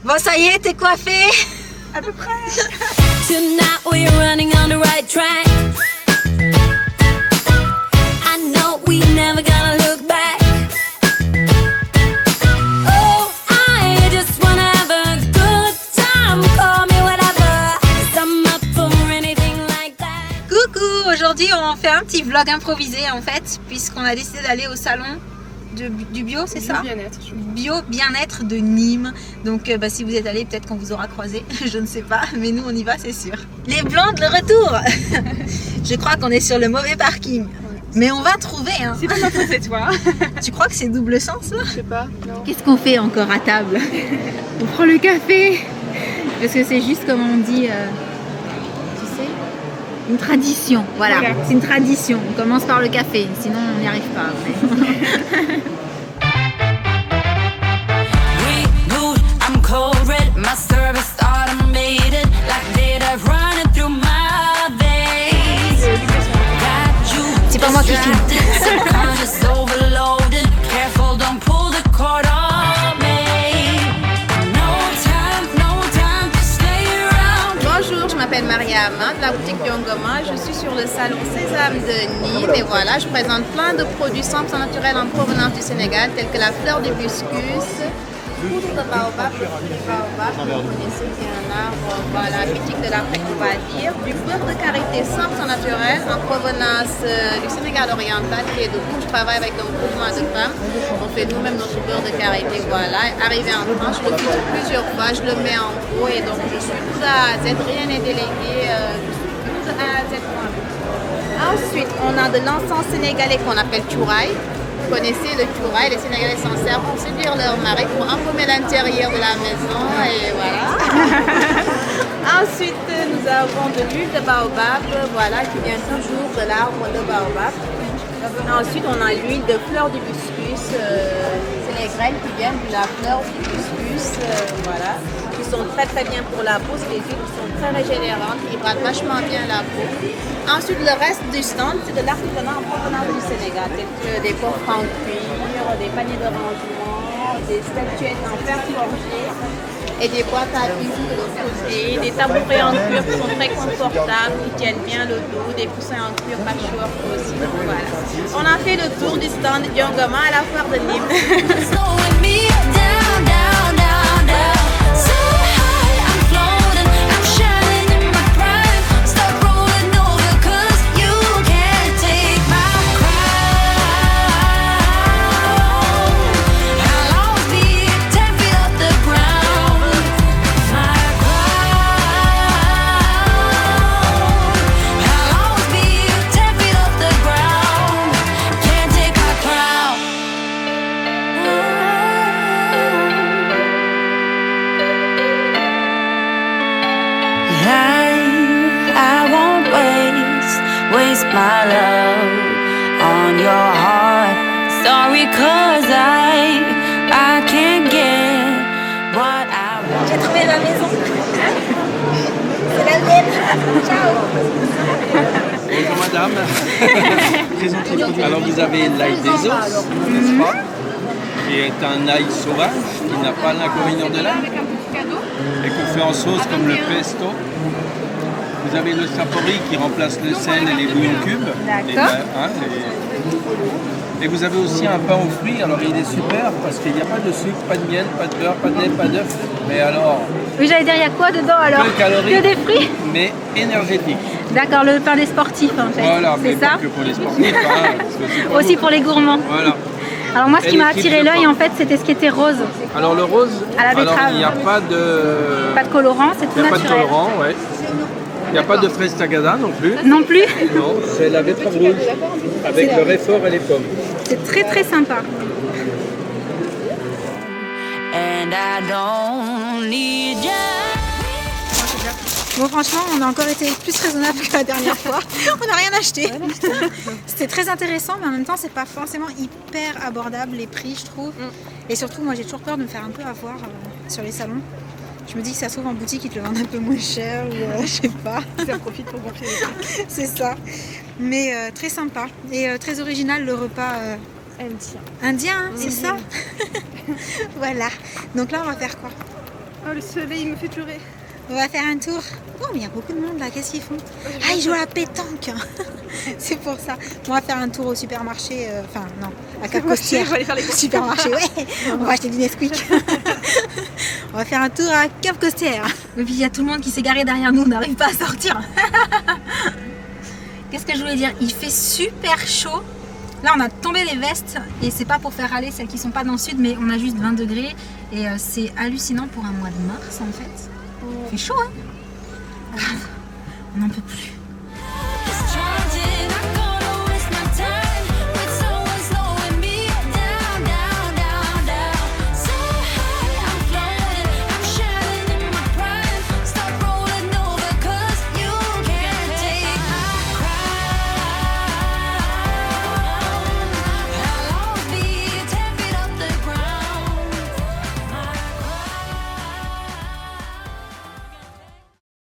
Bon, ça y est, t'es coiffée? À peu près. Tonight we're running on the right track. I know we never gonna look back. Oh, I just wanna have a good time. Call me whatever. 'Cause I'm up for anything like that. Coucou! Aujourd'hui, on fait un petit vlog improvisé en fait, puisqu'on a décidé d'aller au salon du bio, c'est ça? Bien-être. Bio bien-être de Nîmes. Donc si vous êtes allés, peut-être qu'on vous aura croisé, je ne sais pas, mais nous on y va, c'est sûr. Les blancs de le retour. Je crois qu'on est sur le mauvais parking, mais on va trouver. Hein. C'est pas ma faute, c'est toi. Tu crois que c'est double sens là? Je sais pas. Non. Qu'est-ce qu'on fait encore à table? On prend le café, parce que c'est juste comme on dit, tu sais, une tradition. Voilà. C'est une tradition. On commence par le café, sinon on n'y arrive pas. Cold red, my service automated, like data running through my veins. Got you C'est pas moi qui filme. subconscious overloaded. Careful, don't pull the cord on me. No time to stay around. Bonjour, je m'appelle Mariam de la boutique Biongoma. Je suis sur le salon Sésame de Nîmes et voilà, je présente plein de produits 100% naturels en provenance du Sénégal, tels que la fleur d'hibiscus, poudre de baobab, vous connaissez, qui est un arbre, voilà, mythique de l'Afrique, on va dire, du beurre de karité 100% naturel en provenance du Sénégal oriental qui est de où je travaille avec un groupement de femmes. On fait nous-mêmes notre beurre de karité, voilà. Arrivé en France, je le filtre plusieurs fois, je le mets en pot et donc je suis tout A à Z, rien n'est délégué, je suis tout A à Z moi-même. Ensuite, on a de l'encens sénégalais qu'on appelle chouraï. Vous connaissez le chouraï, les Sénégalais s'en servent pour séduire leur mari, pour embaumer l'intérieur de la maison et voilà. Ensuite, nous avons de l'huile de baobab, voilà, qui vient toujours de l'arbre de baobab. Ensuite, on a l'huile de fleur d'hibiscus, c'est les graines qui viennent de la fleur d'hibiscus, voilà, qui sont très très bien pour la peau, c'est des huiles qui sont très régénérantes, qui hydratent vachement bien la peau. Ensuite, le reste du stand, c'est de l'artisanat en provenance du Sénégal, tels que des coffres en cuir, des paniers de rangement, des statuettes en fer forgé et des boîtes à bijoux de l'autre côté, des tabourets en cuir qui sont très confortables, qui tiennent bien le dos, des coussins en cuir patchwork aussi. Voilà. On a fait le tour du stand Biongoma à la foire de Nîmes. Slowing me down, down, down, down. So high, I'm floating, I'm shining in my prime. Stop rolling over 'cause you can't take my crown. I'll always be 10 feet off the ground. My crown. I'll always be 10 feet off the ground. Can't take my crown. I won't waste my love on your heart. Sorry 'cause I can't get what I want. J'ai trouvé ma maison. C'est la mienne. Ciao. Bonjour madame. Présentez-vous. Alors vous avez l'ail des os, n'est-ce pas? Qui est un ail sauvage, qui n'a pas l'inconvénient de l'ail, et qu'on fait en sauce comme le pesto. Vous avez le sapori qui remplace le sel et les bouillons cubes. D'accord. Et vous avez aussi un pain aux fruits, alors il est super parce qu'il n'y a pas de sucre, pas de miel, pas de beurre, pas de lait, pas d'œuf. Mais alors, Oui, j'allais dire, il y a quoi dedans alors? peu calorique, Que des fruits? mais énergétique. D'accord, le pain des sportifs en fait. Voilà, mais c'est ça? pas que pour les sportifs. Hein, parce que c'est pas Aussi bon. pour les gourmands. Voilà. Alors moi, ce Et qui m'a les types attiré de l'œil pain. en fait, c'était ce qui était rose. Alors le rose, À la alors betterave. il n'y a pas de... Pas de colorant, c'est tout Il n'y a pas de naturel. colorant, ouais. Il n'y a pas de fraise tagada non plus. Non plus. Non, c'est la betterave rouge avec le réfort et les pommes. C'est très très sympa. And I don't need you. Bon, franchement, on a encore été plus raisonnable que la dernière fois. On n'a rien acheté. C'était très intéressant, mais en même temps, c'est pas forcément hyper abordable les prix, je trouve. Et surtout, moi, j'ai toujours peur de me faire un peu avoir sur les salons. Je me dis que ça se trouve en boutique, ils te le vendent un peu moins cher, ou je sais pas. Ça profite pour gonfler les prix. C'est ça. Mais très sympa. Et très original le repas Indien. indien, hein, c'est ça. Voilà. Donc là, on va faire quoi? le soleil me fait pleurer. On va faire un tour. Oh, mais il y a beaucoup de monde là, qu'est-ce qu'ils font? Ah, ils jouent à la pétanque. C'est pour ça. On va faire un tour au supermarché, enfin non, à Cap Costière. On va aller faire les courses. Supermarché, ouais. On va acheter du Nesquik. On va faire un tour à Cap Costière. Et puis il y a tout le monde qui s'est garé derrière nous, on n'arrive pas à sortir. Qu'est-ce que je voulais dire? Il fait super chaud. Là, on a tombé les vestes et c'est pas pour faire râler celles qui sont pas dans le sud, mais on a juste 20 degrés et c'est hallucinant pour un mois de mars en fait. Il fait chaud, hein? On n'en peut plus.